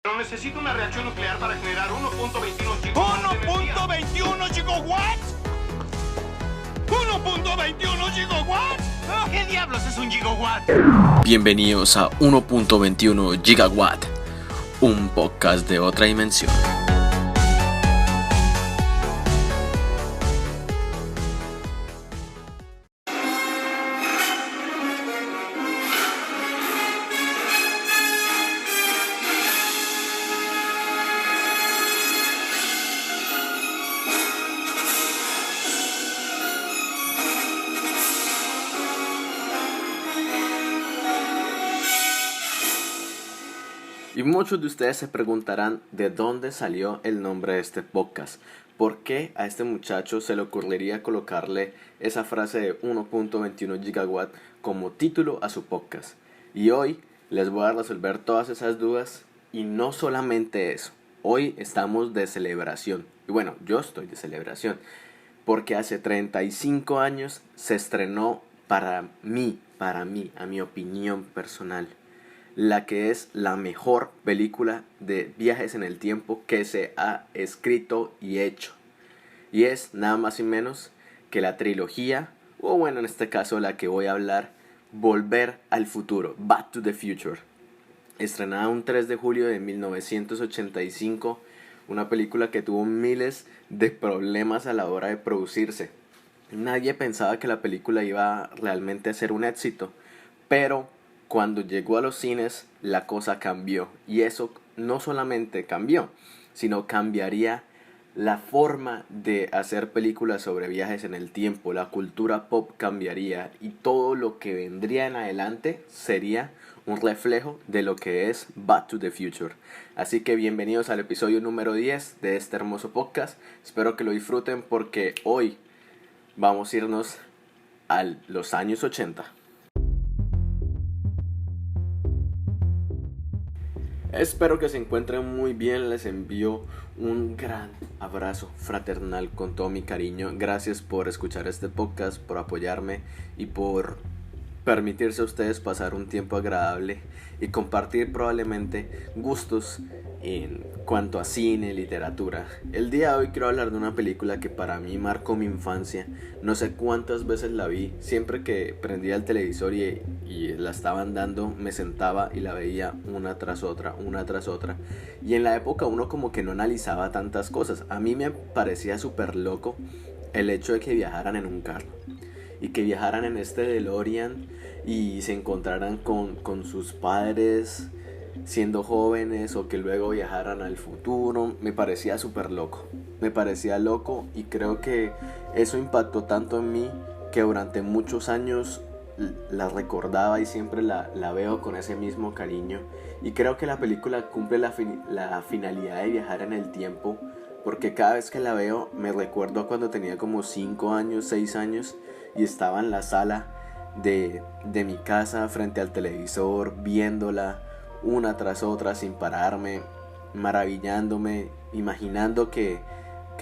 Pero necesito una reacción nuclear para generar 1.21 gigawatts. ¿1.21 gigawatts? ¿1.21 gigawatts? ¿Qué diablos es un gigawatt? Bienvenidos a 1.21 Gigawatt, un podcast de otra dimensión. Y muchos de ustedes se preguntarán de dónde salió el nombre de este podcast. ¿Por qué a este muchacho se le ocurriría colocarle esa frase de 1.21 gigawatt como título a su podcast? Y hoy les voy a resolver todas esas dudas y no solamente eso. Hoy estamos de celebración. Y bueno, yo estoy de celebración porque hace 35 años se estrenó para mí, a mi opinión personal, la que es la mejor película de viajes en el tiempo que se ha escrito y hecho. Y es nada más y menos que la trilogía, o bueno, en este caso la que voy a hablar, Volver al Futuro, Back to the Future. Estrenada un 3 de julio de 1985, una película que tuvo miles de problemas a la hora de producirse. Nadie pensaba que la película iba realmente a ser un éxito, pero cuando llegó a los cines, la cosa cambió. Y eso no solamente cambió, sino cambiaría la forma de hacer películas sobre viajes en el tiempo. La cultura pop cambiaría y todo lo que vendría en adelante sería un reflejo de lo que es Back to the Future. Así que bienvenidos al episodio número 10 de este hermoso podcast. Espero que lo disfruten porque hoy vamos a irnos a los años 80. Espero que se encuentren muy bien, les envío un gran abrazo fraternal con todo mi cariño. Gracias por escuchar este podcast, por apoyarme y por permitirse a ustedes pasar un tiempo agradable y compartir probablemente gustos en cuanto a cine, literatura. El día de hoy quiero hablar de una película que para mí marcó mi infancia. No sé cuántas veces la vi. Siempre que prendía el televisor y la estaban dando, me sentaba y la veía una tras otra. Y en la época uno como que no analizaba tantas cosas. A mí me parecía súper loco el hecho de que viajaran en un carro y que viajaran en este DeLorean y se encontraran con sus padres siendo jóvenes, o que luego viajaran al futuro. Me parecía súper loco, y creo que eso impactó tanto en mí que durante muchos años la recordaba y siempre la veo con ese mismo cariño. Y creo que la película cumple la finalidad de viajar en el tiempo, porque cada vez que la veo me recuerdo cuando tenía como 5 años, 6 años y estaba en la sala de mi casa frente al televisor viéndola una tras otra sin pararme, maravillándome, imaginando que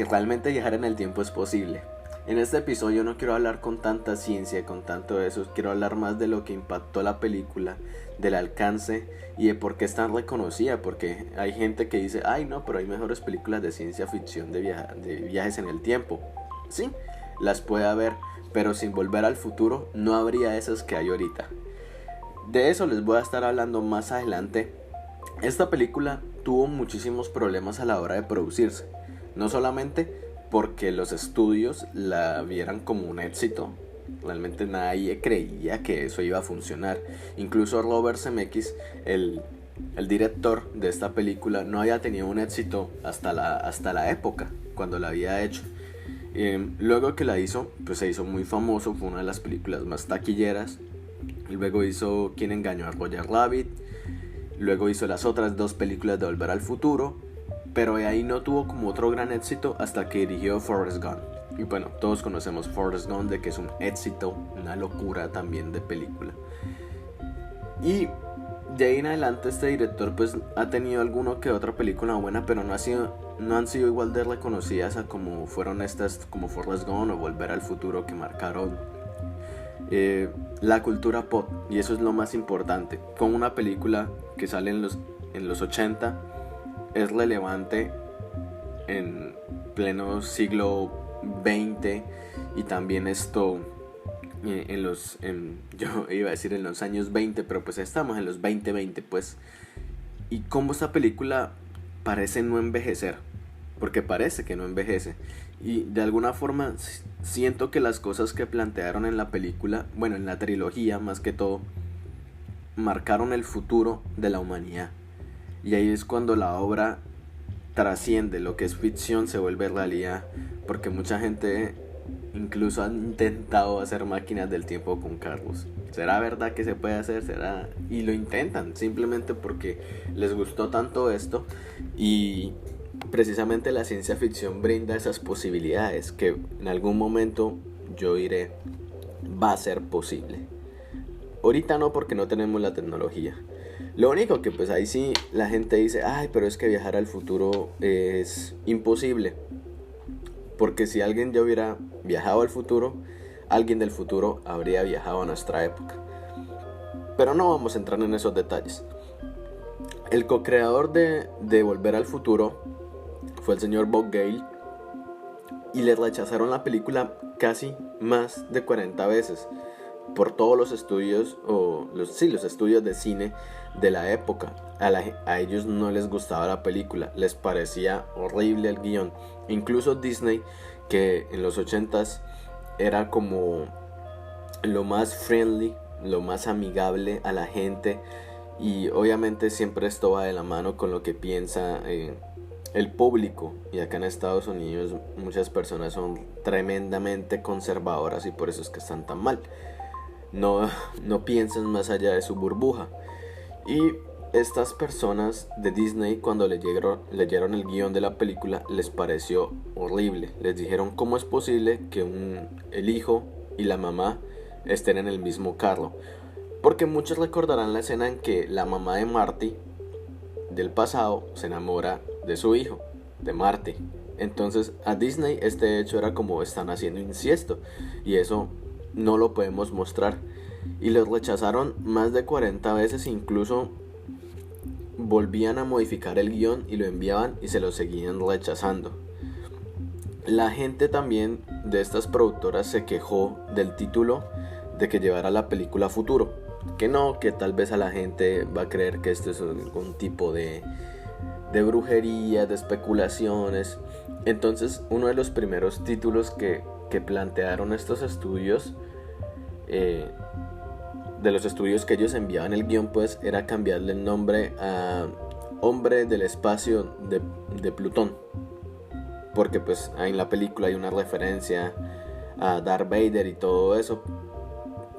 realmente viajar en el tiempo es posible. En este episodio no quiero hablar con tanta ciencia, con tanto de eso, quiero hablar más de lo que impactó la película, del alcance y de por qué es tan reconocida, porque hay gente que dice, ay no, pero hay mejores películas de ciencia ficción de viajes en el tiempo. Sí, las puede haber, pero sin Volver al Futuro no habría esas que hay ahorita. De eso les voy a estar hablando más adelante. Esta película tuvo muchísimos problemas a la hora de producirse, no solamente porque los estudios la vieran como un éxito. Realmente nadie creía que eso iba a funcionar. Incluso Robert Zemeckis, el director de esta película, no había tenido un éxito hasta la época cuando la había hecho. Luego que la hizo, pues se hizo muy famoso, fue una de las películas más taquilleras. Y luego hizo ¿Quién engañó a Roger Rabbit? Luego hizo las otras 2 películas de Volver al Futuro, pero de ahí no tuvo como otro gran éxito hasta que dirigió Forrest Gump. Y bueno, todos conocemos Forrest Gump, de que es un éxito, una locura también de película. Y de ahí en adelante este director pues ha tenido alguna que otra película buena, pero no han sido igual de reconocidas a como fueron estas, como Forrest Gump o Volver al Futuro, que marcaron la cultura pop. Y eso es lo más importante. Con una película que sale en los 80 es relevante en pleno siglo XX y también esto yo iba a decir en los años 20, pero pues estamos en los 2020 pues, y cómo esta película parece no envejecer, porque parece que no envejece, y de alguna forma siento que las cosas que plantearon en la película, bueno, en la trilogía más que todo, marcaron el futuro de la humanidad, y ahí es cuando la obra trasciende lo que es ficción, se vuelve realidad, porque mucha gente incluso ha intentado hacer máquinas del tiempo con carros. ¿Será verdad que se puede hacer? ¿Será? Y lo intentan simplemente porque les gustó tanto esto, y precisamente la ciencia ficción brinda esas posibilidades que en algún momento yo diré va a ser posible. Ahorita no, porque no tenemos la tecnología. Lo único que pues ahí sí la gente dice, ay, pero es que viajar al futuro es imposible. Porque si alguien ya hubiera viajado al futuro, alguien del futuro habría viajado a nuestra época. Pero no vamos a entrar en esos detalles. El co-creador de Volver al Futuro fue el señor Bob Gale, y le rechazaron la película casi más de 40 veces por todos los estudios, los estudios de cine de la época. A ellos no les gustaba la película, les parecía horrible el guión. Incluso Disney, que en los 80s era como lo más friendly, lo más amigable a la gente, y obviamente siempre esto va de la mano con lo que piensa el público, y acá en Estados Unidos muchas personas son tremendamente conservadoras y por eso es que están tan mal. No piensan más allá de su burbuja. Y estas personas de Disney, cuando leyeron el guión de la película, les pareció horrible. Les dijeron, ¿cómo es posible que el hijo y la mamá estén en el mismo carro? Porque muchos recordarán la escena en que la mamá de Marty del pasado se enamora de su hijo, de Marty. Entonces a Disney este hecho era como están haciendo incesto, y eso no lo podemos mostrar. Y los rechazaron más de 40 veces, incluso volvían a modificar el guión y lo enviaban y se lo seguían rechazando. La gente también de estas productoras se quejó del título de que llevara la película Futuro, que tal vez a la gente va a creer que esto es algún tipo de brujería, de especulaciones. Entonces uno de los primeros títulos que plantearon estos estudios, de los estudios que ellos enviaban el guión, pues era cambiarle el nombre a Hombre del Espacio de Plutón, porque pues en la película hay una referencia a Darth Vader y todo eso,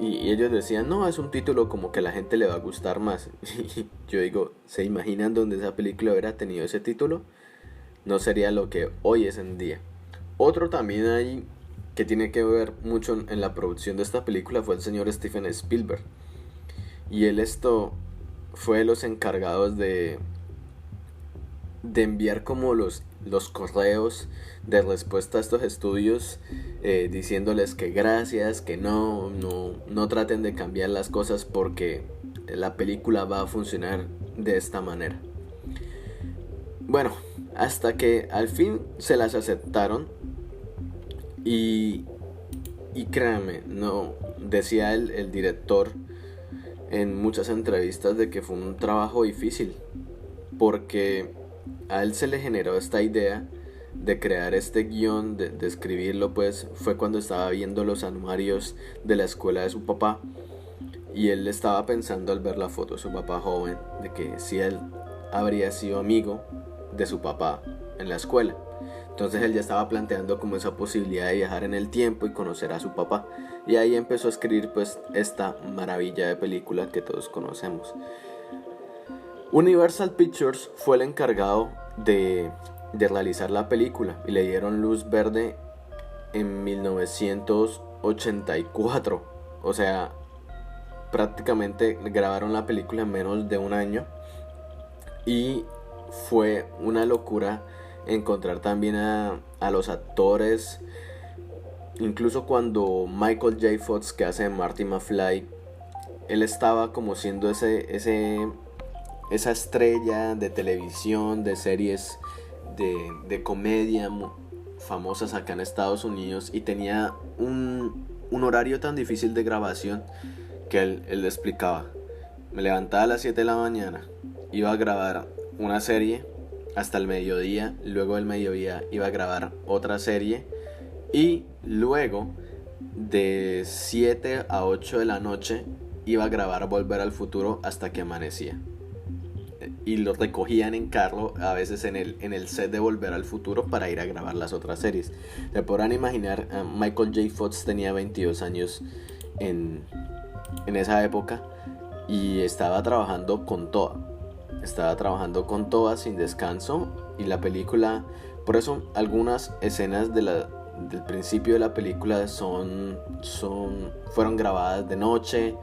y ellos decían, no, es un título como que a la gente le va a gustar más. Y yo digo, ¿se imaginan donde esa película hubiera tenido ese título? No sería lo que hoy es en día. Otro también ahí que tiene que ver mucho en la producción de esta película fue el señor Steven Spielberg, y él fue de los encargados de enviar como los correos de respuesta a estos estudios, diciéndoles que gracias, que no traten de cambiar las cosas porque la película va a funcionar de esta manera. Bueno, hasta que al fin se las aceptaron. Y créanme, no, decía el director en muchas entrevistas de que fue un trabajo difícil, porque a él se le generó esta idea de crear este guión, de escribirlo, pues fue cuando estaba viendo los anuarios de la escuela de su papá, y él estaba pensando al ver la foto de su papá joven, de que si él habría sido amigo de su papá en la escuela. Entonces él ya estaba planteando como esa posibilidad de viajar en el tiempo y conocer a su papá. Y ahí empezó a escribir pues esta maravilla de película que todos conocemos. Universal Pictures fue el encargado de realizar la película y le dieron luz verde en 1984. O sea, prácticamente grabaron la película en menos de un año. Y fue una locura encontrar también a los actores. Incluso cuando Michael J. Fox, que hace de Marty McFly, él estaba como siendo ese esa estrella de televisión, de series de comedia famosas acá en Estados Unidos, y tenía un horario tan difícil de grabación que él le explicaba. Me levantaba a las 7 de la mañana, iba a grabar una serie hasta el mediodía, luego del mediodía iba a grabar otra serie y luego de 7 a 8 de la noche iba a grabar Volver al Futuro hasta que amanecía. Y lo recogían en carro, a veces en el set de Volver al Futuro, para ir a grabar las otras series. Se podrán imaginar, Michael J. Fox tenía 22 años en esa época y estaba trabajando con toda sin descanso. Y la película, por eso algunas escenas del principio de la película fueron grabadas de noche.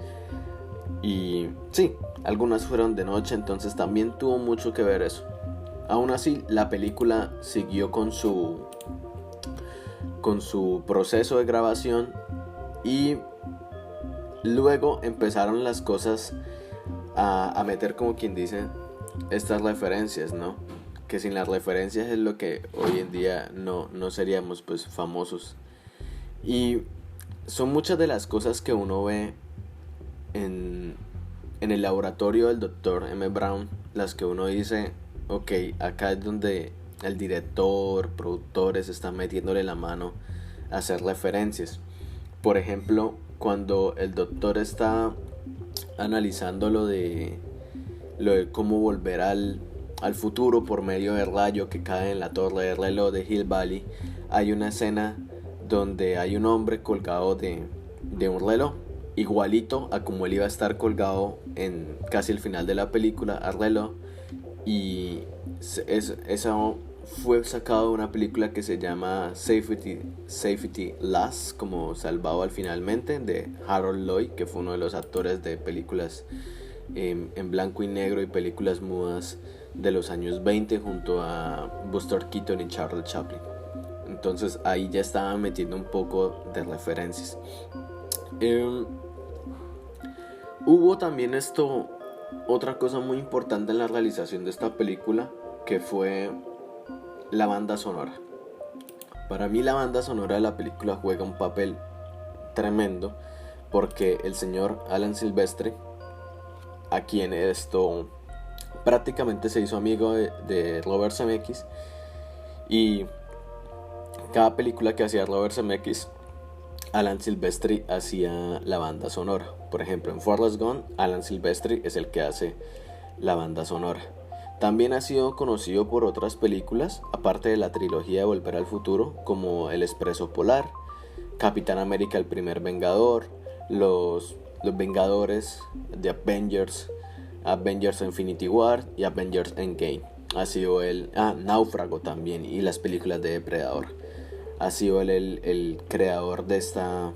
Y sí, algunas fueron de noche, entonces también tuvo mucho que ver eso. Aún así, la película siguió con su proceso de grabación, y luego empezaron las cosas a meter, como quien dice, estas referencias, ¿no? Que sin las referencias es lo que hoy en día no seríamos pues famosos. Y son muchas de las cosas que uno ve en el laboratorio del Dr. M. Brown, las que uno dice, ok, acá es donde el director, productores están metiéndole la mano a hacer referencias. Por ejemplo, cuando el doctor está analizando lo de cómo volver al futuro por medio del rayo que cae en la torre de reloj de Hill Valley, hay una escena donde hay un hombre colgado de un reloj, igualito a como él iba a estar colgado en casi el final de la película al reloj, y eso fue sacado de una película que se llama Safety Last, como salvado al finalmente, de Harold Lloyd, que fue uno de los actores de películas en blanco y negro y películas mudas de los años 20 junto a Buster Keaton y Charles Chaplin. Entonces ahí ya estaban metiendo un poco de referencias. Hubo también otra cosa muy importante en la realización de esta película, que fue la banda sonora. Para mí la banda sonora de la película juega un papel tremendo, porque el señor Alan Silvestri, a quien prácticamente se hizo amigo de Robert Zemeckis, y cada película que hacía Robert Zemeckis, Alan Silvestri hacía la banda sonora. Por ejemplo, en Forrest Gump, Alan Silvestri es el que hace la banda sonora. También ha sido conocido por otras películas, aparte de la trilogía de Volver al Futuro, como El Expreso Polar, Capitán América el Primer Vengador, los Vengadores de Avengers Infinity War y Avengers Endgame. Ha sido Náufrago también, y las películas de Depredador. Ha sido el creador de estas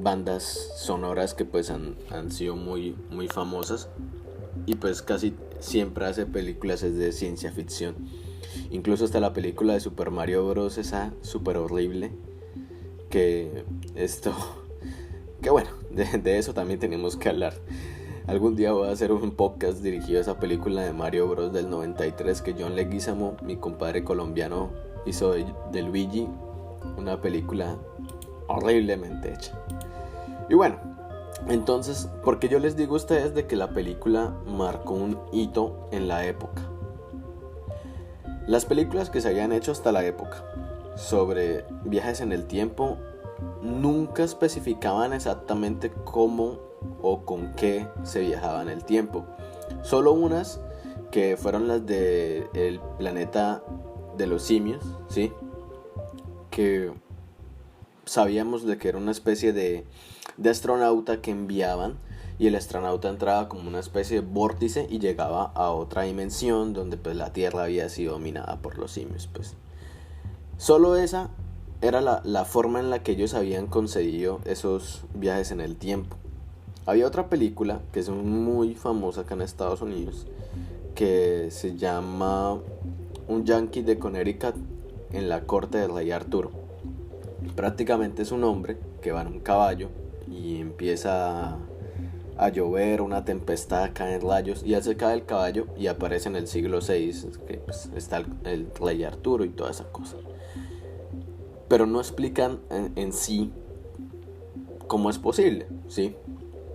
bandas sonoras que pues han sido muy, muy famosas, y pues casi siempre hace películas de ciencia ficción. Incluso hasta la película de Super Mario Bros. Esa súper horrible, que bueno, de eso también tenemos que hablar. Algún día voy a hacer un podcast dirigido a esa película de Mario Bros. Del 93 que John Leguizamo, mi compadre colombiano, hizo de Luigi. Una película horriblemente hecha. Y bueno, entonces, ¿por qué yo les digo a ustedes de que la película marcó un hito en la época? Las películas que se habían hecho hasta la época sobre viajes en el tiempo nunca especificaban exactamente cómo o con qué se viajaba en el tiempo. Solo unas, que fueron las de el planeta de los simios, ¿sí? Que sabíamos de que era una especie de astronauta que enviaban, y el astronauta entraba como una especie de vórtice y llegaba a otra dimensión donde pues la Tierra había sido dominada por los simios. Pues solo esa era la forma en la que ellos habían concedido esos viajes en el tiempo. Había otra película que es muy famosa acá en Estados Unidos, que se llama Un Yankee de Connecticut en la corte del rey Arturo. Prácticamente es un hombre que va en un caballo y empieza a llover, una tempestad, caen rayos y él se cae el caballo y aparece en el siglo VI, que pues, está el rey Arturo y toda esa cosa. Pero no explican en sí cómo es posible, ¿sí?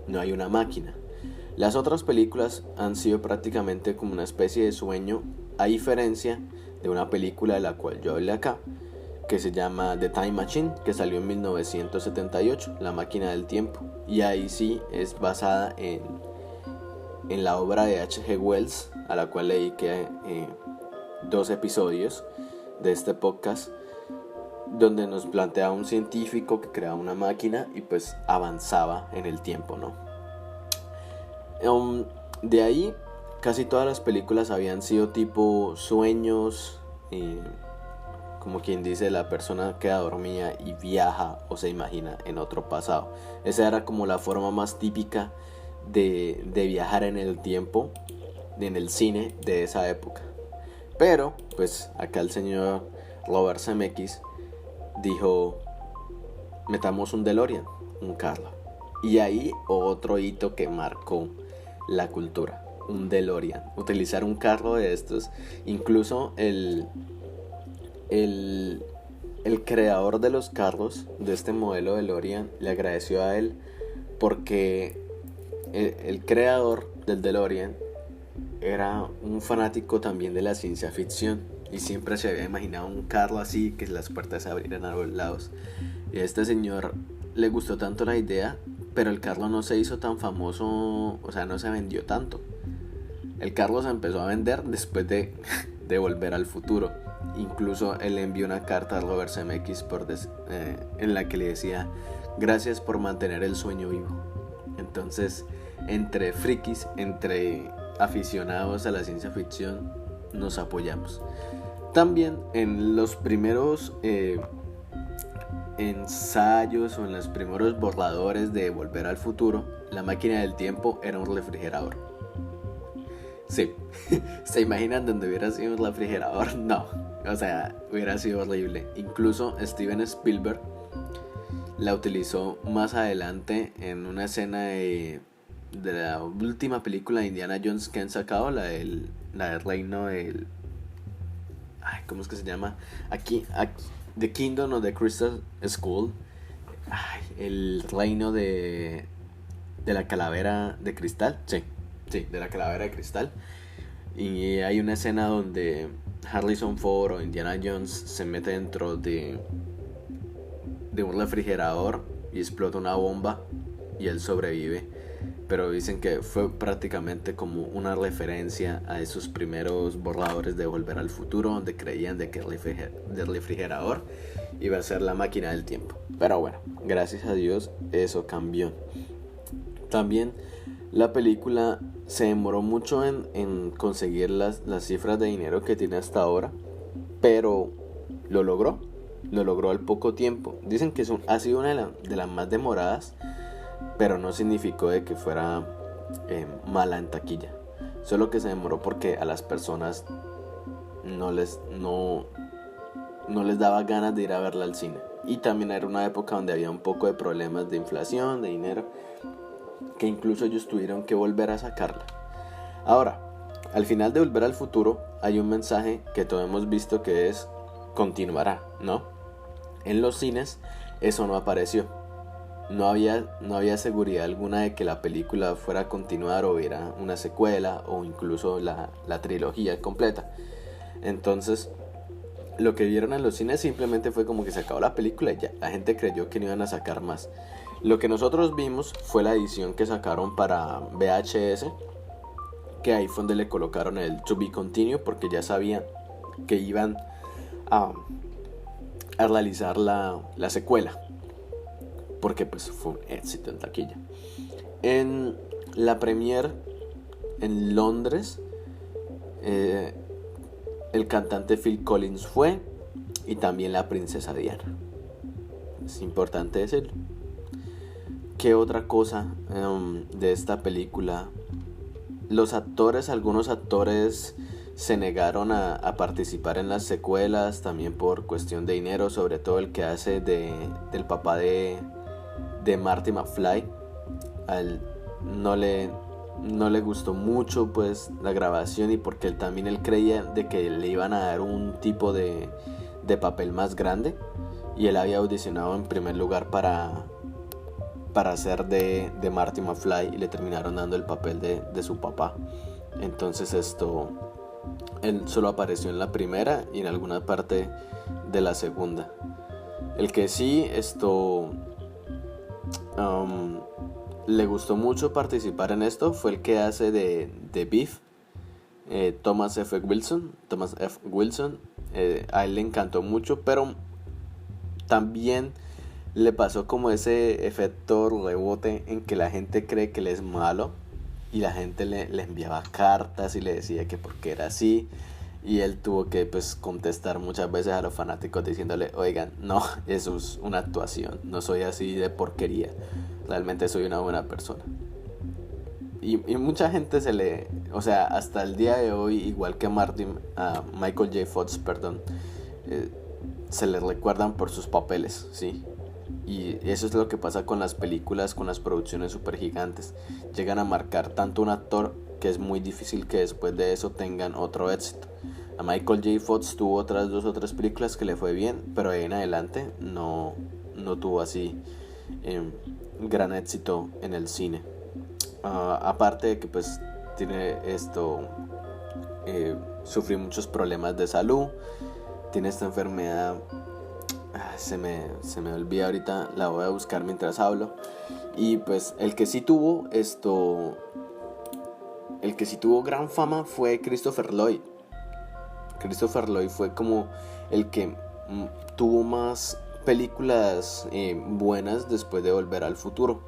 No hay una máquina. Las otras películas han sido prácticamente como una especie de sueño, a diferencia de una película de la cual yo hablé acá, que se llama The Time Machine, que salió en 1978, La máquina del tiempo. Y ahí sí es basada en la obra de H.G. Wells, a la cual le dediqué 2 episodios de este podcast, donde nos plantea un científico que creaba una máquina y pues avanzaba en el tiempo, ¿no? De ahí casi todas las películas habían sido tipo sueños, como quien dice, la persona queda dormida y viaja o se imagina en otro pasado. Esa era como la forma más típica de viajar en el tiempo en el cine de esa época. Pero pues acá el señor Robert Zemeckis dijo: metamos un DeLorean, un carro. Y ahí otro hito que marcó la cultura, un DeLorean, utilizar un carro de estos. Incluso el creador de los carros de este modelo DeLorean le agradeció a él porque el creador del DeLorean era un fanático también de la ciencia ficción y siempre se había imaginado un carro así, que las puertas se abrieran a los lados. Y a este señor le gustó tanto la idea, pero el carro no se hizo tan famoso, o sea, no se vendió tanto. El carro se empezó a vender después de Volver al Futuro. Incluso él envió una carta a Robert Zemeckis en la que le decía: gracias por mantener el sueño vivo. Entonces, entre frikis, entre aficionados a la ciencia ficción, nos apoyamos. También en los primeros ensayos o en los primeros borradores de Volver al Futuro, la máquina del tiempo era un refrigerador. Sí, ¿se imaginan donde hubiera sido un refrigerador? No, o sea, hubiera sido horrible. Incluso Steven Spielberg la utilizó más adelante en una escena de la última película de Indiana Jones que han sacado, la del reino del... ¿cómo es que se llama? Aquí The Kingdom of the Crystal Skull. El reino de la calavera de cristal. Sí, de la calavera de cristal. Y hay una escena donde Harrison Ford o Indiana Jones se mete dentro de un refrigerador y explota una bomba y él sobrevive. Pero dicen que fue prácticamente como una referencia a esos primeros borradores de Volver al Futuro, donde creían de que el refrigerador iba a ser la máquina del tiempo. Pero bueno, gracias a Dios eso cambió. También la película se demoró mucho en conseguir las cifras de dinero que tiene hasta ahora, pero lo logró al poco tiempo. Dicen que ha sido una de las más demoradas, pero no significó de que fuera mala en taquilla. Solo que se demoró porque a las personas no les daba ganas de ir a verla al cine. Y también era una época donde había un poco de problemas de inflación, de dinero, que incluso ellos tuvieron que volver a sacarla. Ahora, al final de Volver al Futuro hay un mensaje que todos hemos visto, que es: continuará, ¿no? En los cines eso no apareció. No había seguridad alguna de que la película fuera a continuar o hubiera una secuela o incluso la trilogía completa. Entonces, lo que vieron en los cines simplemente fue como que se acabó la película y ya. La gente creyó que no iban a sacar más. Lo que nosotros vimos fue la edición que sacaron para VHS, que ahí fue donde le colocaron el To Be Continued, porque ya sabían que iban a realizar la secuela, porque pues fue un éxito en taquilla. En la premiere en Londres, el cantante Phil Collins fue, y también la princesa Diana. Es importante decirlo. ¿Qué otra cosa de esta película? Algunos actores se negaron a participar en las secuelas, también por cuestión de dinero, sobre todo el que hace del papá de Marty McFly, no le gustó mucho pues la grabación, y porque él creía de que le iban a dar un tipo de papel más grande, y él había audicionado en primer lugar para hacer de Marty McFly, y le terminaron dando el papel de su papá. Entonces él solo apareció en la primera y en alguna parte de la segunda. El que sí le gustó mucho participar en esto fue el que hace de Biff, Thomas F. Wilson. A él le encantó mucho, pero también le pasó como ese efecto rebote en que la gente cree que él es malo, y la gente le enviaba cartas y le decía que porque era así, y él tuvo que pues contestar muchas veces a los fanáticos diciéndole: oigan, no, eso es una actuación, no soy así de porquería, realmente soy una buena persona. Y mucha gente hasta el día de hoy, igual que a Michael J. Fox, se le recuerdan por sus papeles, ¿sí? Y eso es lo que pasa con las películas, con las producciones super gigantes. Llegan a marcar tanto un actor que es muy difícil que después de eso tengan otro éxito. A Michael J. Fox tuvo otras 2 o 3 películas que le fue bien, pero de ahí en adelante no tuvo así gran éxito en el cine. Aparte de que pues tiene sufrió muchos problemas de salud, tiene esta enfermedad. Se me olvida ahorita, la voy a buscar mientras hablo. Y pues el que sí tuvo gran fama fue Christopher Lloyd. Christopher Lloyd fue como el que tuvo más películas buenas después de Volver al Futuro.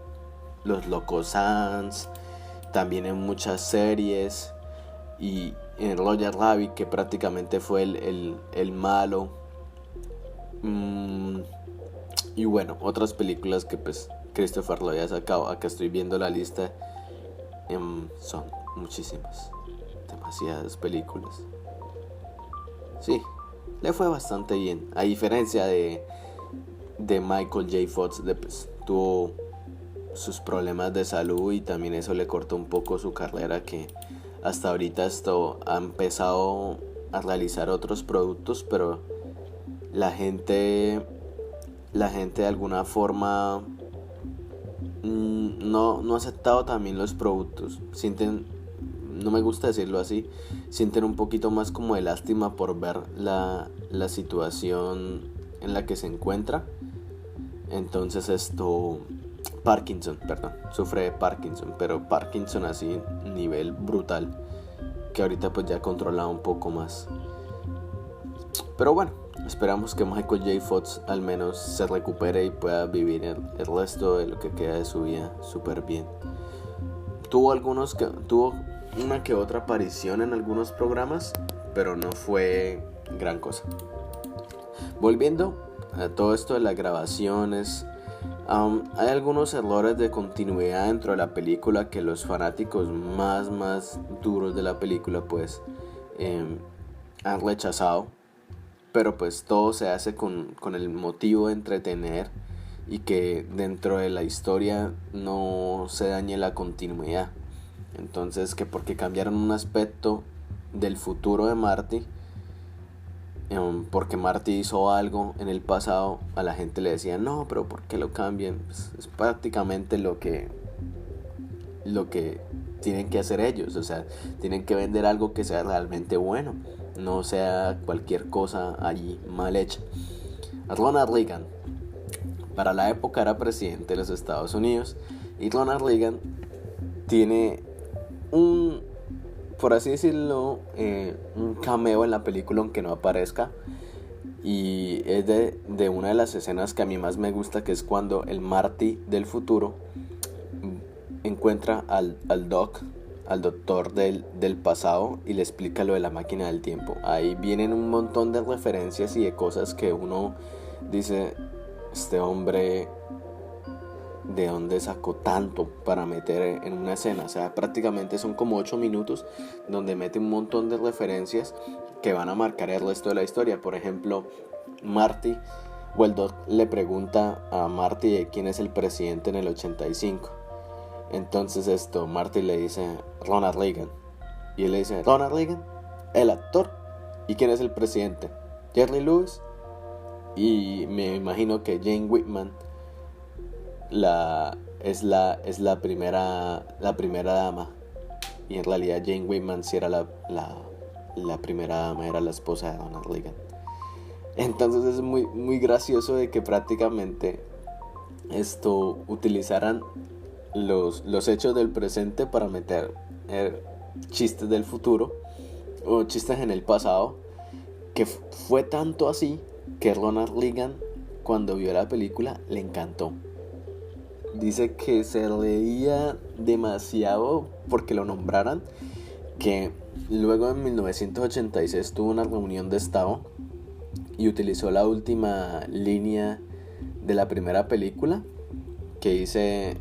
Los Locos Sans, también en muchas series, y en Roger Rabbit, que prácticamente fue el malo. Y bueno, otras películas que pues Christopher Lloyd ha sacado. Acá estoy viendo la lista. Son muchísimas, demasiadas películas. Sí, le fue bastante bien. A diferencia de Michael J. Fox, pues, tuvo sus problemas de salud, y también eso le cortó un poco su carrera, que hasta ahorita ha empezado a realizar otros productos, pero la gente de alguna forma no ha aceptado también los productos. No me gusta decirlo así, sienten un poquito más como de lástima por ver la situación en la que se encuentra. Entonces sufre de Parkinson, pero Parkinson así nivel brutal, que ahorita pues ya controla un poco más. Pero bueno, esperamos que Michael J. Fox al menos se recupere y pueda vivir el resto de lo que queda de su vida súper bien. Tuvo una que otra aparición en algunos programas, pero no fue gran cosa. Volviendo a todo esto de las grabaciones, hay algunos errores de continuidad dentro de la película que los fanáticos más duros de la película pues han rechazado. Pero pues todo se hace con el motivo de entretener, y que dentro de la historia no se dañe la continuidad. Entonces, que porque cambiaron un aspecto del futuro de Marty, porque Marty hizo algo en el pasado, a la gente le decía: no, pero ¿por qué lo cambian? Pues es prácticamente lo que tienen que hacer ellos. O sea, tienen que vender algo que sea realmente bueno, no sea cualquier cosa allí mal hecha. Ronald Reagan para la época era presidente de los Estados Unidos, y Ronald Reagan tiene por así decirlo, un cameo en la película, aunque no aparezca, y es de una de las escenas que a mí más me gusta, que es cuando el Marty del futuro encuentra al doctor del pasado y le explica lo de la máquina del tiempo. Ahí vienen un montón de referencias y de cosas que uno dice: este hombre, ¿de dónde sacó tanto para meter en una escena? O sea, prácticamente son como 8 minutos donde mete un montón de referencias que van a marcar el resto de la historia. Por ejemplo, el Doc le pregunta a Marty de quién es el presidente en el 85. Entonces Marty le dice Ronald Reagan. Y él le dice, Ronald Reagan, el actor. ¿Y quién es el presidente? Jerry Lewis. Y me imagino que Jane Whitman es la primera dama. Y en realidad Jane Whitman sí era la primera dama, era la esposa de Ronald Reagan. Entonces es muy, muy gracioso de que prácticamente utilizaran los hechos del presente para meter chistes del futuro o chistes en el pasado, que fue tanto así que Ronald Reagan, cuando vio la película, le encantó. Dice que se reía demasiado porque lo nombraran, que luego en 1986 tuvo una reunión de estado y utilizó la última línea de la primera película, que dice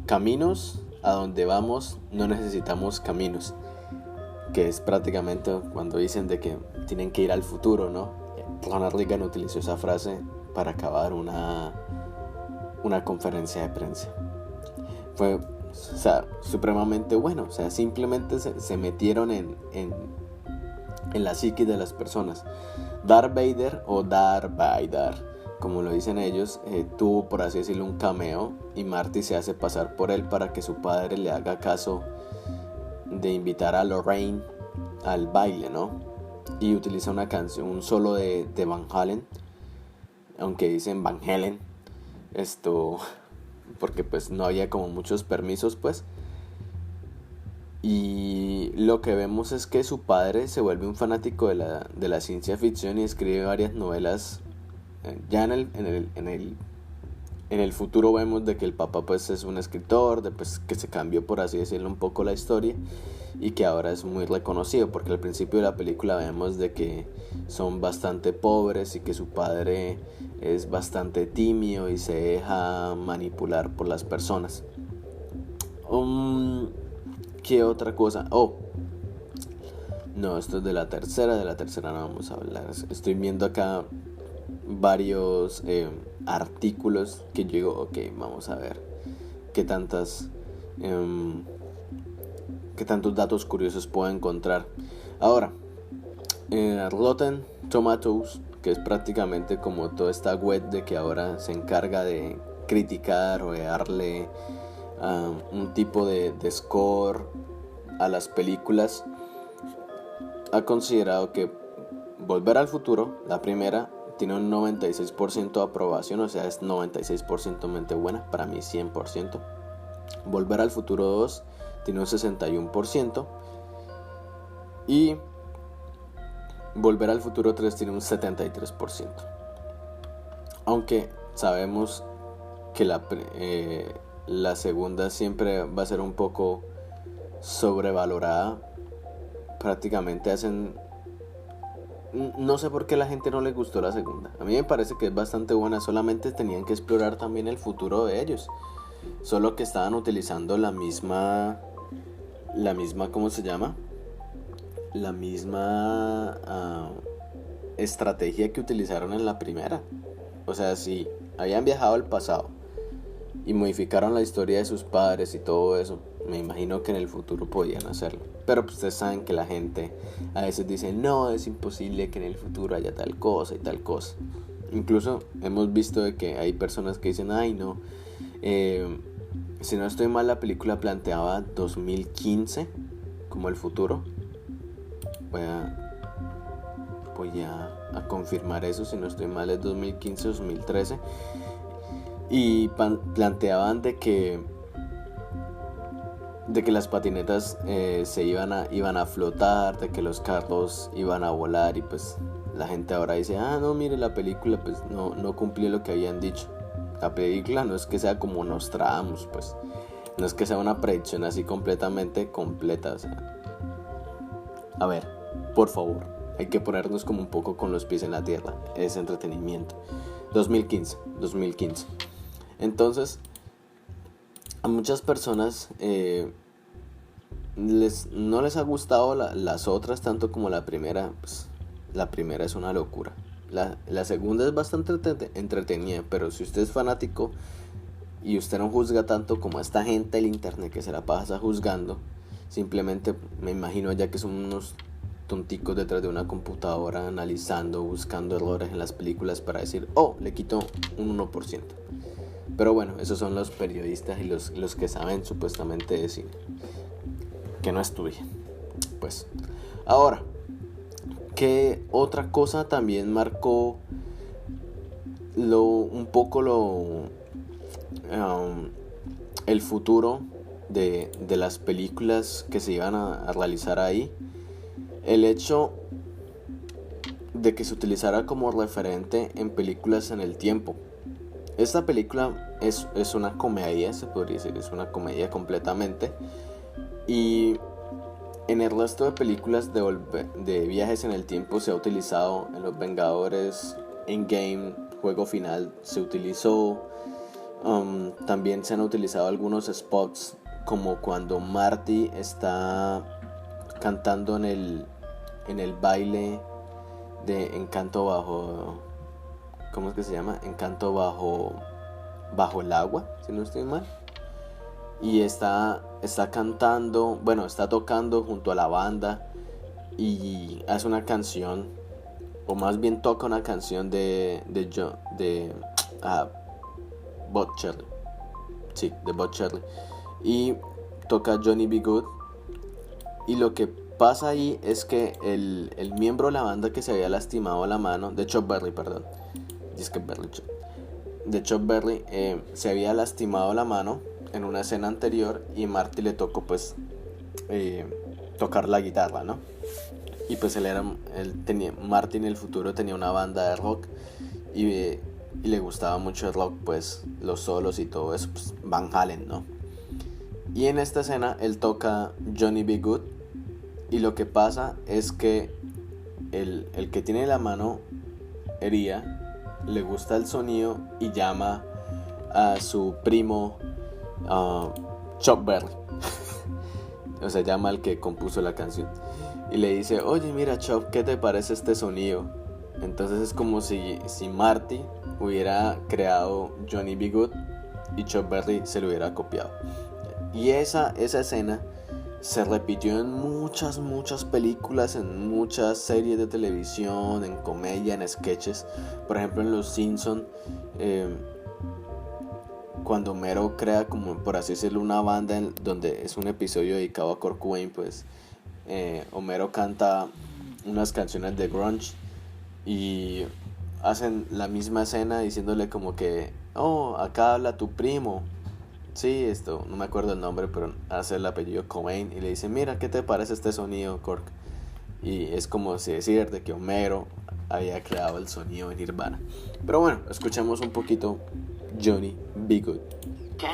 caminos a donde vamos, no necesitamos caminos, que es prácticamente cuando dicen de que tienen que ir al futuro, ¿no? Ronald Reagan utilizó esa frase para acabar una conferencia de prensa. Fue, o sea, supremamente bueno. O sea, simplemente se metieron en la psiquis de las personas. Darth Vader, o Darth Vader, como lo dicen ellos, tuvo, por así decirlo, un cameo, y Marty se hace pasar por él para que su padre le haga caso de invitar a Lorraine al baile, ¿no? Y utiliza una canción, un solo de Van Halen, aunque dicen Van Halen, porque pues no había como muchos permisos, pues. Y lo que vemos es que su padre se vuelve un fanático de la ciencia ficción y escribe varias novelas. Ya en el futuro vemos de que el papá pues es un escritor, que se cambió, por así decirlo, un poco la historia, y que ahora es muy reconocido, porque al principio de la película vemos de que son bastante pobres y que su padre es bastante tímido y se deja manipular por las personas. ¿Qué otra cosa? No, esto es de la tercera no vamos a hablar. Estoy viendo acá varios artículos que yo digo, ok, vamos a ver qué tantos datos curiosos puedo encontrar. Ahora, Rotten Tomatoes, que es prácticamente como toda esta web de que ahora se encarga de criticar o de darle un tipo de score a las películas, ha considerado que Volver al Futuro, la primera, tiene un 96% de aprobación, o sea, es 96% mente buena, para mí 100%. Volver al Futuro 2 tiene un 61%. Y Volver al Futuro 3 tiene un 73%. Aunque sabemos que la segunda siempre va a ser un poco sobrevalorada. Prácticamente no sé por qué a la gente no le gustó la segunda. A mí me parece que es bastante buena. Solamente tenían que explorar también el futuro de ellos. Solo que estaban utilizando la misma, ¿cómo se llama? La misma estrategia que utilizaron en la primera. O sea, si habían viajado al pasado y modificaron la historia de sus padres y todo eso, me imagino que en el futuro podían hacerlo. Pero pues ustedes saben que la gente a veces dice, no, es imposible que en el futuro haya tal cosa y tal cosa. Incluso hemos visto de que hay personas que dicen, ay no, si no estoy mal, la película planteaba 2015 como el futuro. Voy a confirmar eso, si no estoy mal es 2015-2013. Y planteaban de que las patinetas se iban a flotar, de que los carros iban a volar, y pues la gente ahora dice, no, mire, la película pues no cumplió lo que habían dicho. La película no es que sea como Nostradamus, pues no es que sea una predicción así completamente completa, o sea, a ver, por favor, hay que ponernos como un poco con los pies en la tierra, es entretenimiento. 2015. Entonces, a muchas personas no les ha gustado las otras tanto como la primera. Pues, la primera es una locura. La segunda es bastante entretenida, pero si usted es fanático y usted no juzga tanto como esta gente del internet que se la pasa juzgando, simplemente me imagino ya que son unos tonticos detrás de una computadora analizando, buscando errores en las películas para decir, oh, le quito un 1%. Pero bueno, esos son los periodistas y los que saben supuestamente de cine, que no estudian. Pues, ahora, ¿qué otra cosa también marcó el futuro de las películas que se iban a realizar ahí? El hecho de que se utilizara como referente en películas en el tiempo. Esta película es una comedia, se podría decir, es una comedia completamente. Y en el resto de películas de viajes en el tiempo se ha utilizado en Los Vengadores, Endgame, Juego Final, se utilizó. También se han utilizado algunos spots, como cuando Marty está cantando en el baile de Encanto bajo... ¿Cómo es que se llama? Encanto bajo el agua, si no estoy mal. Y está cantando, bueno, está tocando junto a la banda y hace una canción, o más bien toca una canción de Bob Cherry. Sí, de Bob Cherry. Y toca Johnny B. Good. Y lo que pasa ahí es que el miembro de la banda que se había lastimado la mano, de Chuck Berry, perdón. De Chuck Berry, se había lastimado la mano en una escena anterior y Marty le tocó pues tocar la guitarra, ¿no? Y pues Marty en el futuro tenía una banda de rock y le gustaba mucho el rock, pues los solos y todo eso, pues Van Halen, ¿no? Y en esta escena él toca Johnny B. Good y lo que pasa es que el que tiene la mano herida le gusta el sonido y llama a su primo Chuck Berry. O sea, llama al que compuso la canción y le dice, oye, mira Chuck, ¿qué te parece este sonido? Entonces es como si Marty hubiera creado Johnny B. Good y Chuck Berry se lo hubiera copiado. Y esa escena se repitió en muchas películas, en muchas series de televisión, en comedia, en sketches. Por ejemplo, en Los Simpson, cuando Homero crea, como por así decirlo, una banda donde es un episodio dedicado a Kurt Cobain, pues Homero canta unas canciones de grunge y hacen la misma escena diciéndole como que, oh, acá habla tu primo. Sí, no me acuerdo el nombre, pero hace el apellido Cobain y le dice, mira, ¿qué te parece este sonido, Kirk? Y es como si decir de que Homero había creado el sonido de Nirvana. Pero bueno, escuchamos un poquito Johnny B. Good. Okay.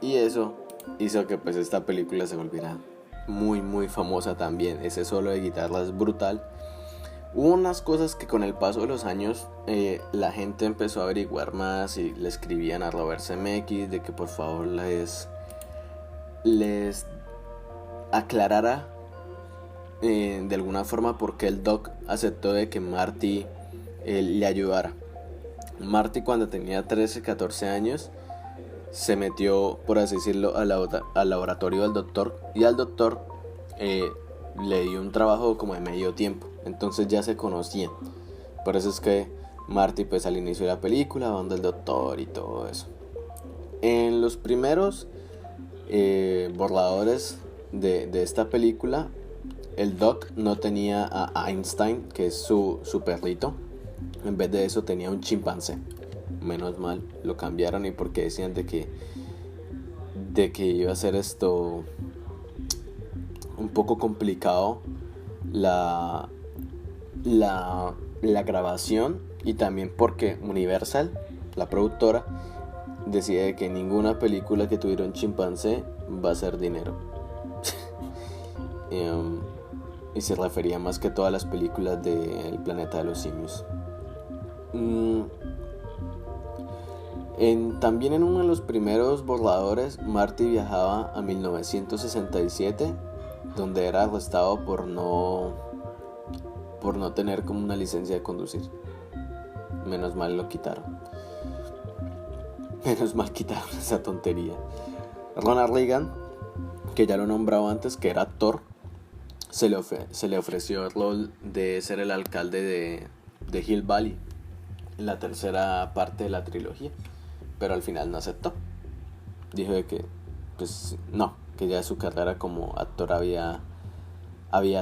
Y eso hizo que pues esta película se volviera muy famosa también. Ese solo de guitarra es brutal. Hubo unas cosas que con el paso de los años la gente empezó a averiguar más y le escribían a Robert Zemeckis de que por favor les aclarara de alguna forma por qué el Doc aceptó de que Marty le ayudara. Marty, cuando tenía 13-14 años, se metió, por así decirlo, al laboratorio del doctor, y al doctor le dio un trabajo como de medio tiempo. Entonces ya se conocían. Por eso es que Marty, pues al inicio de la película, van del doctor y todo eso. En los primeros borradores de esta película, el Doc no tenía a Einstein, que es su perrito. En vez de eso tenía un chimpancé. menos mal lo cambiaron, y porque decían de que iba a ser esto un poco complicado la grabación, y también porque Universal, la productora, decía que ninguna película que tuviera un chimpancé va a hacer dinero. Y se refería más que todas las películas del planeta de los simios. También en uno de los primeros borradores, Marty viajaba a 1967, donde era arrestado por no tener como una licencia de conducir. Menos mal lo quitaron. Menos mal quitaron esa tontería. Ronald Reagan, que ya lo nombraba antes, que era actor, se le ofreció el rol de ser el alcalde de Hill Valley en la tercera parte de la trilogía, pero al final no aceptó. Dijo de que pues no, que ya su carrera como actor había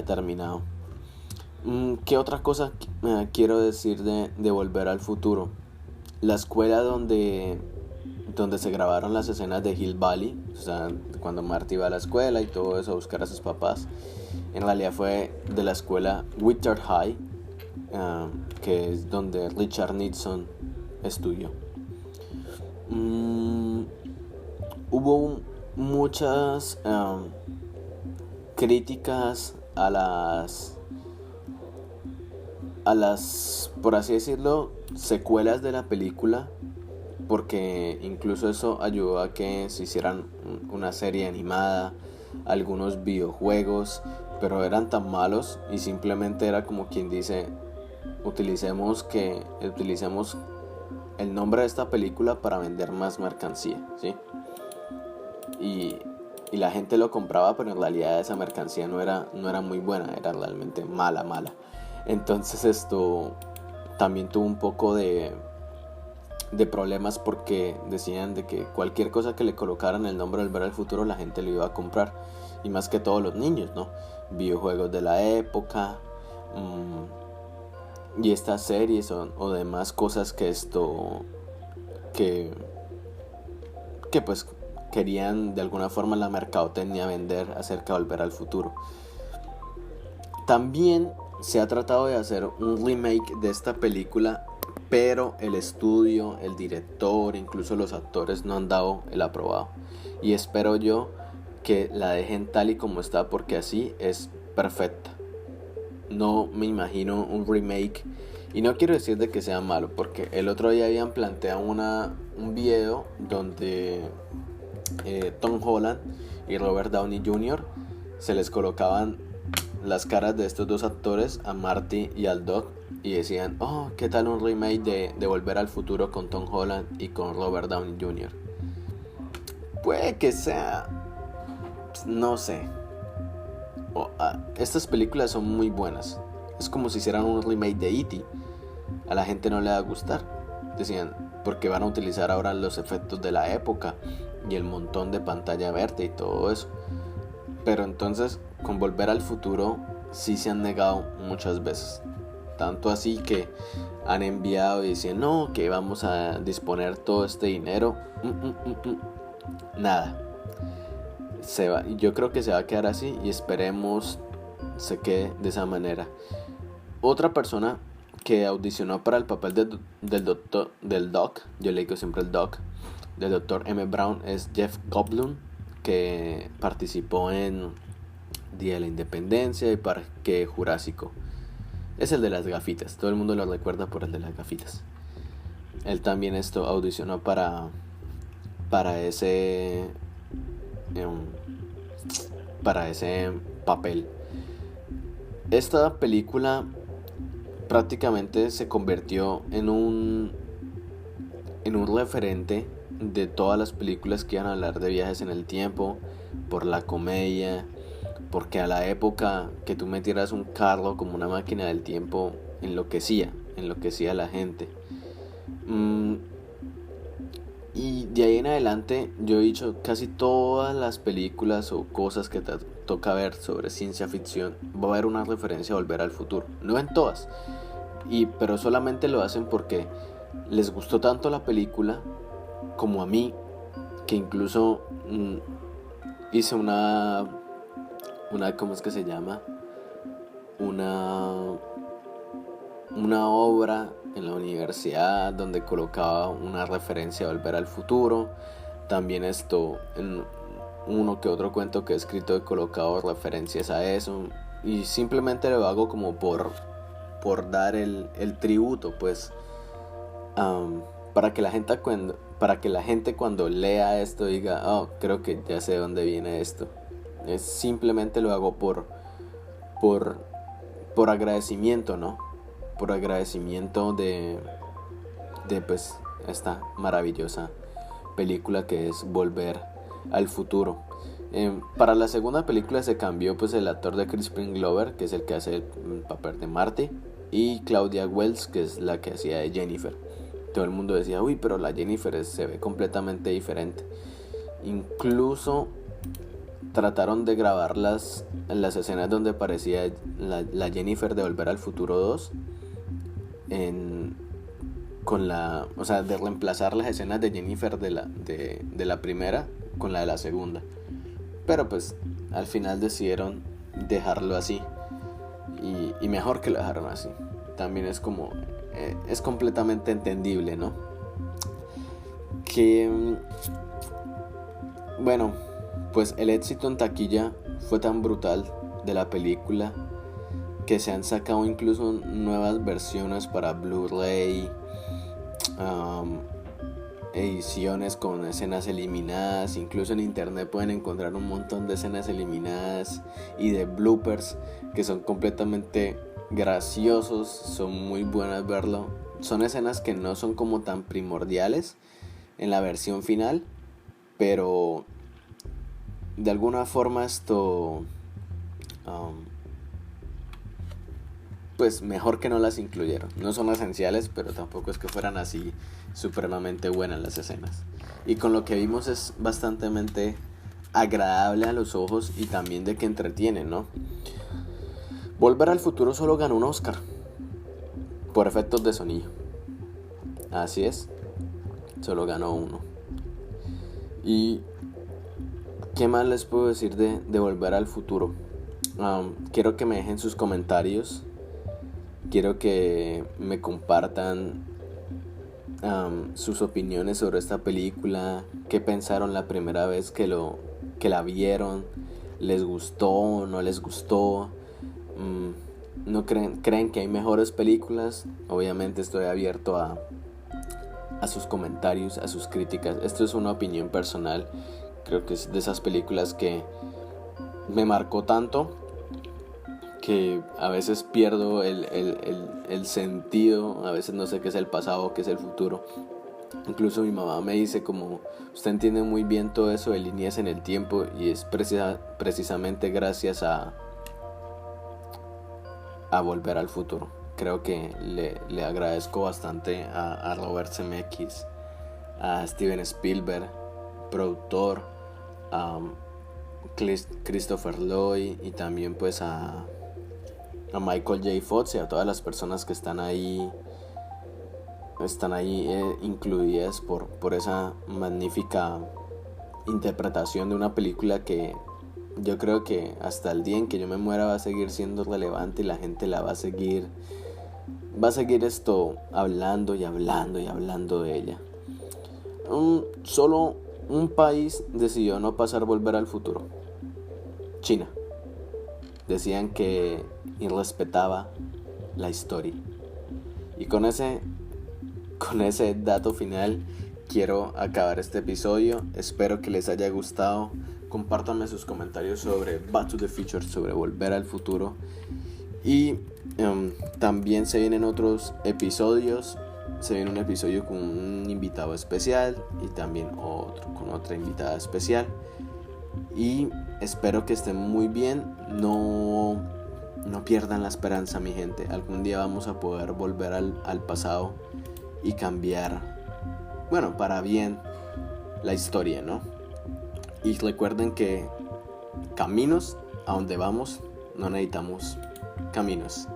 terminado. ¿Qué otra cosa quiero decir de Volver al Futuro? La escuela donde se grabaron las escenas de Hill Valley, o sea, cuando Marty iba a la escuela y todo eso, a buscar a sus papás, en realidad fue de la escuela Whittier High, que es donde Richard Nixon estudió. Hubo muchas críticas a las, por así decirlo, secuelas de la película, porque incluso eso ayudó a que se hicieran una serie animada, algunos videojuegos, pero eran tan malos y simplemente era como quien dice, utilicemos el nombre de esta película para vender más mercancía, ¿sí? Y la gente lo compraba, pero en realidad esa mercancía no era muy buena, era realmente mala. Entonces esto también tuvo un poco de problemas, porque decían de que cualquier cosa que le colocaran el nombre de Volver al Futuro, la gente lo iba a comprar, y más que todos los niños, ¿no? Videojuegos de la época, y estas series o demás cosas que pues querían de alguna forma la mercadotecnia vender acerca de Volver al Futuro. También se ha tratado de hacer un remake de esta película, pero el estudio, el director, incluso los actores no han dado el aprobado, y espero yo que la dejen tal y como está, porque así es perfecta. No me imagino un remake, y no quiero decir de que sea malo, porque el otro día habían planteado un video donde Tom Holland y Robert Downey Jr. se les colocaban las caras de estos dos actores, a Marty y al Doc, y decían, oh, ¿qué tal un remake de Volver al Futuro con Tom Holland y con Robert Downey Jr.? Puede que sea, no sé. Estas películas son muy buenas. Es como si hicieran un remake de E.T. A la gente no le va a gustar, decían, porque van a utilizar ahora los efectos de la época y el montón de pantalla verde y todo eso. Pero entonces con Volver al Futuro sí se han negado muchas veces, tanto así que han enviado y dicen, no, que vamos a disponer todo este dinero. Nada, se va. Yo creo que se va a quedar así, y esperemos se quede de esa manera. Otra persona que audicionó para el papel del Doc, yo le digo siempre el Doc, del Dr. M. Brown, es Jeff Goldblum, que participó en Día de la Independencia y Parque Jurásico. Es el de las gafitas, todo el mundo lo recuerda por el de las gafitas. Él también audicionó para ese papel. Esta película prácticamente se convirtió en un referente de todas las películas que iban a hablar de viajes en el tiempo, por la comedia, porque a la época que tú metieras un carro como una máquina del tiempo enloquecía a la gente. Y de ahí en adelante yo he dicho, casi todas las películas o cosas que te toca ver sobre ciencia ficción va a haber una referencia a Volver al Futuro. No en todas, pero solamente lo hacen porque les gustó tanto la película como a mí, que incluso hice una ¿cómo es que se llama? Una obra en la universidad donde colocaba una referencia a Volver al Futuro. También en uno que otro cuento que he escrito he colocado referencias a eso, y simplemente lo hago como por dar el tributo, pues, para que la gente cuando lea esto diga, oh, creo que ya sé de dónde viene esto. Simplemente lo hago por agradecimiento, ¿no? Por agradecimiento de pues esta maravillosa película que es Volver al Futuro. Para la segunda película se cambió pues el actor de Crispin Glover, que es el que hace el papel de Marty, y Claudia Wells, que es la que hacía de Jennifer. Todo el mundo decía, uy, pero la Jennifer se ve completamente diferente. Incluso trataron de grabar las escenas donde aparecía la Jennifer de Volver al Futuro 2 de reemplazar las escenas de Jennifer de la primera con la de la segunda. Pero pues al final decidieron dejarlo así, y mejor que lo dejaron así. También es como es completamente entendible, ¿no? Que bueno, pues el éxito en taquilla fue tan brutal de la película que se han sacado incluso nuevas versiones para Blu-ray, ediciones con escenas eliminadas. Incluso en internet pueden encontrar un montón de escenas eliminadas y de bloopers que son completamente graciosos, son muy buenas verlo. Son escenas que no son como tan primordiales en la versión final, pero de alguna forma esto pues mejor que no las incluyeron. No son esenciales, pero tampoco es que fueran así supremamente buenas las escenas. Y con lo que vimos es bastante agradable a los ojos, y también de que entretiene, ¿no? Volver al Futuro solo ganó un Oscar por efectos de sonido. Así es, solo ganó uno. Y ¿qué más les puedo decir de Volver al Futuro? Quiero que me dejen sus comentarios. Quiero que me compartan sus opiniones sobre esta película. ¿Qué pensaron la primera vez que la vieron? ¿Les gustó? ¿No les gustó? ¿No creen que hay mejores películas? Obviamente estoy abierto a sus comentarios, a sus críticas. Esto es una opinión personal. Creo que es de esas películas que me marcó tanto que a veces pierdo el sentido. A veces no sé qué es el pasado, qué es el futuro. Incluso mi mamá me dice como, usted entiende muy bien todo eso de líneas en el tiempo, y es precisamente gracias a Volver al Futuro. Creo que le agradezco bastante a Robert Zemeckis, a Steven Spielberg, productor, a Christopher Lloyd, y también pues a Michael J. Fox, y a todas las personas que están ahí incluidas por esa magnífica interpretación de una película que yo creo que hasta el día en que yo me muera va a seguir siendo relevante, y la gente la va a seguir hablando y hablando y hablando de ella. Solo un país decidió no pasar Volver al Futuro: China. Decían que irrespetaba la historia. Y con ese dato final quiero acabar este episodio. Espero que les haya gustado. Compártanme sus comentarios sobre Back to the Future, sobre Volver al Futuro. Y también se vienen otros episodios. Se viene un episodio con un invitado especial, y también otro con otra invitada especial. Y espero que estén muy bien. No pierdan la esperanza, mi gente. Algún día vamos a poder volver al pasado y cambiar, bueno, para bien, la historia, ¿no? Y recuerden que caminos a donde vamos, no necesitamos caminos.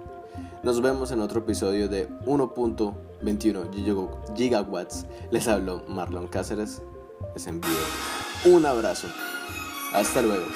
Nos vemos en otro episodio de 1.21 gigawatts. Les habló Marlon Cáceres. Les envío un abrazo. Hasta luego.